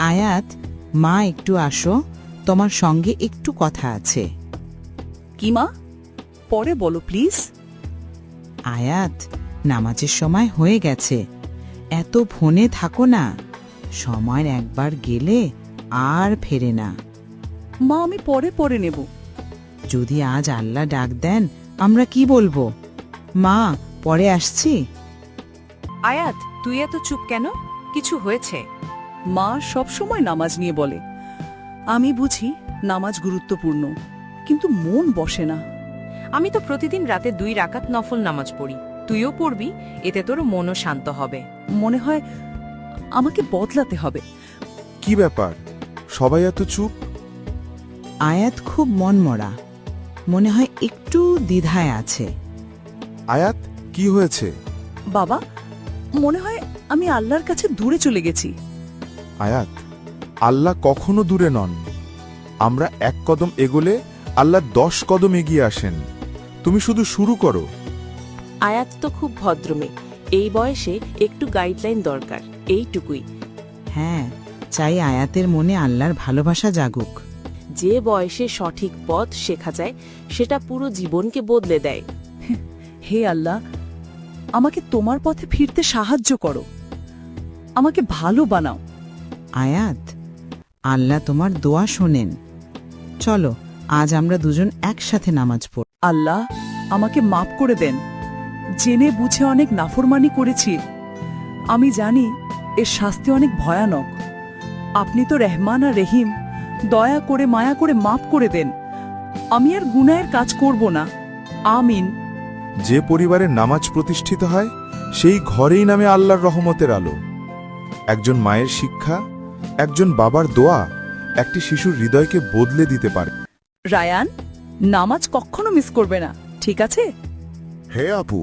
আয়াত, মা একটু আসো, তোমার সঙ্গে একটু কথা আছে। কি মা? পরে বলো প্লিজ। আয়াত, নামাজের সময় হয়ে গেছে, এত ফোনে থাকো না, সময় একবার গেলে আর ফেরে না। মা, আমি পরে পরে নেব। যদি আজ আল্লাহ ডাক দেন, আমরা কি বলবো? মা, পরে আসছি। আয়াত, তুই এত চুপ কেন? কিছু হয়েছে? মা সব সময় নামাজ নিয়ে বলে। আমি বুঝি নামাজ গুরুত্বপূর্ণ, কিন্তু মন বসে না। আমি তো প্রতিদিন রাতে 2 রাকাত নফল নামাজ পড়ি, তুইও পড়বি, এতে তোর মনও শান্ত হবে। মনে হয় আমাকে বদলাতে হবে। কি ব্যাপার, সবাই এত চুপ? আয়াত খুব মনমরা, মনে হয় একটু দ্বিধায় আছে। আয়াত, কি হয়েছে? বাবা, মনে হয় আমি আল্লাহর কাছে দূরে চলে গেছি। আয়াত, আল্লাহ কখনো দূরে নন। আমরা 1 কদম এগোলে আল্লাহ 10 কদম এগিয়ে আসেন। তুমি শুধু শুরু করো। আয়াত তো খুব ভদ্রমেয়ে, এই বয়সে একটু গাইডলাইন দরকার, এইটুকুই। হ্যাঁ, চাই আয়াতের মনে আল্লাহর ভালোবাসা জাগুক। যে বয়সে সঠিক পথ শেখা যায়, সেটা পুরো জীবনকে বদলে দেয়। হে আল্লাহ, আমাকে তোমার পথে ফিরতে সাহায্য করো, আমাকে ভালো বানাও। আয়াত, আল্লাহ তোমার দোয়া শোনেন। চলো, আজ আমরা দুজন একসাথে নামাজ পড়ব। আল্লাহ, আমাকে মাফ করে দেন, জেনে বুঝে অনেক নাফরমানি করেছি। আমি জানি এর শাস্তি অনেক ভয়ানক। আপনি তো রহমান আর রহিম, দয়া করে মায়া করে মাফ করে দেন। আমি আর গুনাহের কাজ করব না। আমিন। যে পরিবারের নামাজ প্রতিষ্ঠিত হয়, সেই ঘরেই নামে আল্লাহর রহমতের আলো। একজন মায়ের শিক্ষা, একজন বাবার দোয়া একটি শিশুর হৃদয়কে বদলে দিতে পারে। রায়ান, নামাজ কখনো মিস করবে না, ঠিক আছে? হে আপু,